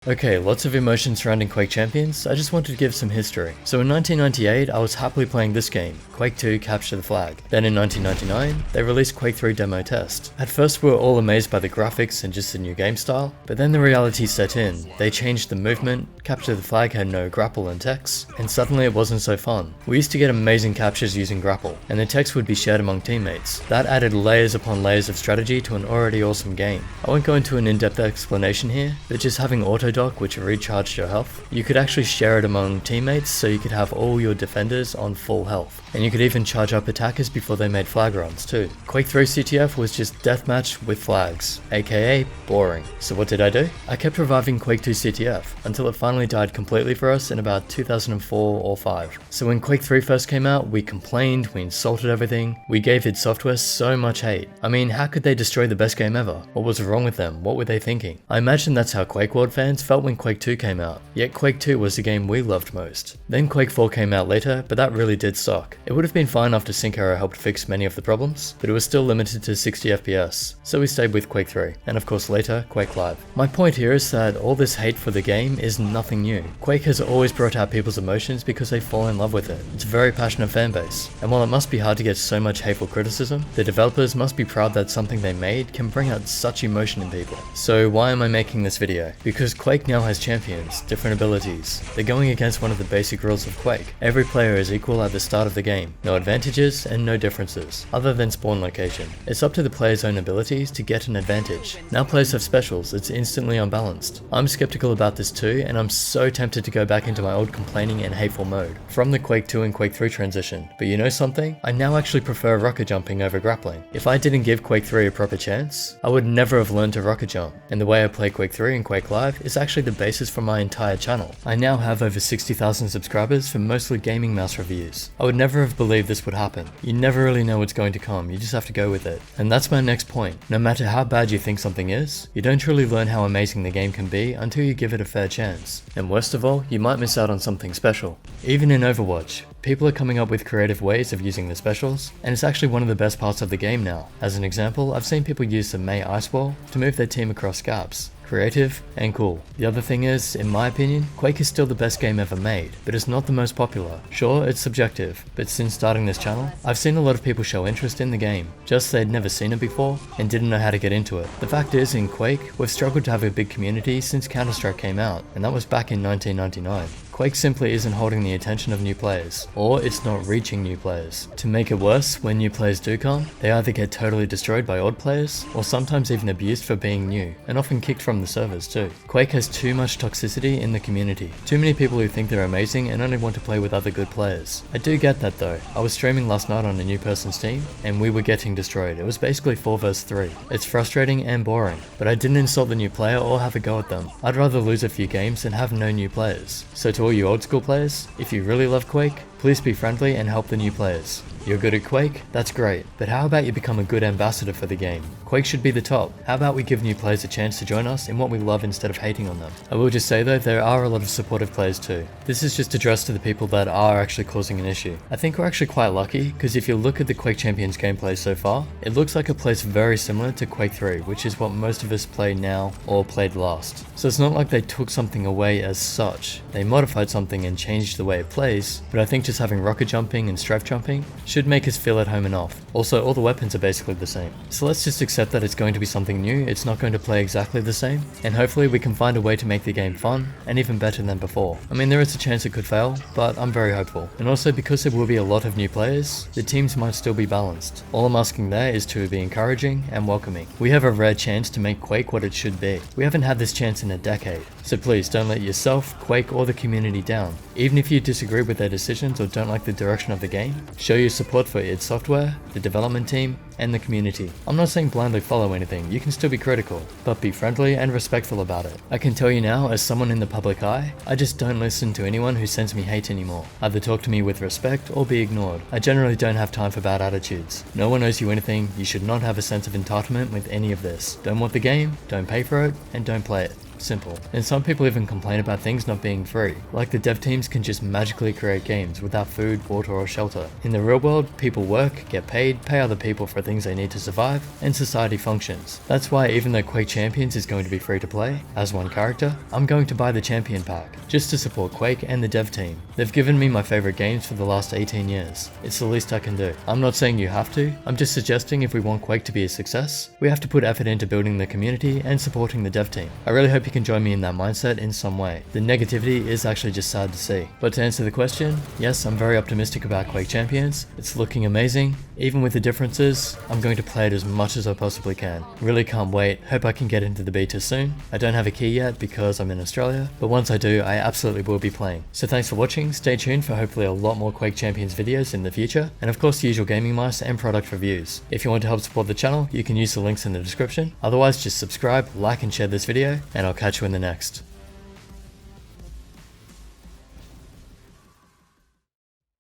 Okay, lots of emotion surrounding Quake Champions. I just wanted to give some history. So in 1998, I was happily playing this game, Quake 2 Capture the Flag. Then in 1999, they released Quake 3 Demo Test. At first we were all amazed by the graphics and just the new game style, but then the reality set in. They changed the movement, Capture the Flag had no grapple and text, and suddenly it wasn't so fun. We used to get amazing captures using grapple, and the text would be shared among teammates. That added layers upon layers of strategy to an already awesome game. I won't go into an in-depth explanation here, but just having auto dock which recharged your health. You could actually share it among teammates so you could have all your defenders on full health. And you could even charge up attackers before they made flag runs too. Quake 3 CTF was just deathmatch with flags, aka boring. So what did I do? I kept reviving Quake 2 CTF until it finally died completely for us in about 2004 or 5. So when Quake 3 first came out, we complained, we insulted everything, we gave id Software so much hate. I mean, how could they destroy the best game ever? What was wrong with them? What were they thinking? I imagine that's how Quake World fans felt when Quake 2 came out, yet Quake 2 was the game we loved most. Then Quake 4 came out later, but that really did suck. It would have been fine after Sync Error helped fix many of the problems, but it was still limited to 60 FPS, so we stayed with Quake 3, and of course later, Quake Live. My point here is that all this hate for the game is nothing new. Quake has always brought out people's emotions because they fall in love with it. It's a very passionate fanbase, and while it must be hard to get so much hateful criticism, the developers must be proud that something they made can bring out such emotion in people. So why am I making this video? Because Quake now has champions, different abilities. They're going against one of the basic rules of Quake. Every player is equal at the start of the game. No advantages and no differences, other than spawn location. It's up to the player's own abilities to get an advantage. Now players have specials, it's instantly unbalanced. I'm skeptical about this too, and I'm so tempted to go back into my old complaining and hateful mode from the Quake 2 and Quake 3 transition. But you know something? I now actually prefer rocket jumping over grappling. If I didn't give Quake 3 a proper chance, I would never have learned to rocket jump. And the way I play Quake 3 and Quake Live is actually the basis for my entire channel. I now have over 60,000 subscribers for mostly gaming mouse reviews. I would never have believed this would happen. You never really know what's going to come, you just have to go with it. And that's my next point. No matter how bad you think something is, you don't truly learn how amazing the game can be until you give it a fair chance. And worst of all, you might miss out on something special. Even in Overwatch, people are coming up with creative ways of using the specials, and it's actually one of the best parts of the game now. As an example, I've seen people use the Mei Ice Wall to move their team across gaps. Creative and cool. The other thing is, in my opinion, Quake is still the best game ever made, but it's not the most popular. Sure, it's subjective, but since starting this channel, I've seen a lot of people show interest in the game, just they'd never seen it before and didn't know how to get into it. The fact is, in Quake, we've struggled to have a big community since Counter-Strike came out, and that was back in 1999. Quake simply isn't holding the attention of new players, or it's not reaching new players. To make it worse, when new players do come, they either get totally destroyed by old players, or sometimes even abused for being new, and often kicked from the servers too. Quake has too much toxicity in the community. Too many people who think they're amazing and only want to play with other good players. I do get that though. I was streaming last night on a new person's team, and we were getting destroyed. It was basically 4 vs 3. It's frustrating and boring, but I didn't insult the new player or have a go at them. I'd rather lose a few games than have no new players. So to all you old school players, if you really love Quake, please be friendly and help the new players. You're good at Quake? That's great, but how about you become a good ambassador for the game? Quake should be the top. How about we give new players a chance to join us in what we love instead of hating on them? I will just say though, there are a lot of supportive players too. This is just addressed to the people that are actually causing an issue. I think we're actually quite lucky, because if you look at the Quake Champions gameplay so far, it looks like it plays very similar to Quake 3, which is what most of us play now or played last. So it's not like they took something away as such. They modified something and changed the way it plays, but I think just having rocket jumping and strafe jumping should make us feel at home enough. Also, all the weapons are basically the same. So let's just accept that it's going to be something new, it's not going to play exactly the same, and hopefully we can find a way to make the game fun, and even better than before. I mean, there is a chance it could fail, but I'm very hopeful. And also, because there will be a lot of new players, the teams might still be balanced. All I'm asking there is to be encouraging and welcoming. We have a rare chance to make Quake what it should be. We haven't had this chance in a decade. So please don't let yourself, Quake, or the community down. Even if you disagree with their decisions or don't like the direction of the game, show your support for id Software, the development team, and the community. I'm not saying blindly follow anything, you can still be critical, but be friendly and respectful about it. I can tell you now, as someone in the public eye, I just don't listen to anyone who sends me hate anymore. Either talk to me with respect or be ignored. I generally don't have time for bad attitudes. No one owes you anything, you should not have a sense of entitlement with any of this. Don't want the game, don't pay for it, and don't play it. simple. And some people even complain about things not being free, like the dev teams can just magically create games without food, water or shelter. In the real world, people work, get paid, pay other people for things they need to survive, and society functions. That's why even though Quake Champions is going to be free to play, as one character, I'm going to buy the Champion Pack, just to support Quake and the dev team. They've given me my favorite games for the last 18 years. It's the least I can do. I'm not saying you have to, I'm just suggesting if we want Quake to be a success, we have to put effort into building the community and supporting the dev team. I really hope you can join me in that mindset in some way. The negativity is actually just sad to see. But to answer the question, yes, I'm very optimistic about Quake Champions. It's looking amazing. Even with the differences, I'm going to play it as much as I possibly can. Really can't wait. Hope I can get into the beta soon. I don't have a key yet because I'm in Australia, but once I do, I absolutely will be playing. So thanks for watching. Stay tuned for hopefully a lot more Quake Champions videos in the future, and of course the usual gaming mice and product reviews. If you want to help support the channel, you can use the links in the description. Otherwise, just subscribe, like and share this video, and I'll catch you in the next.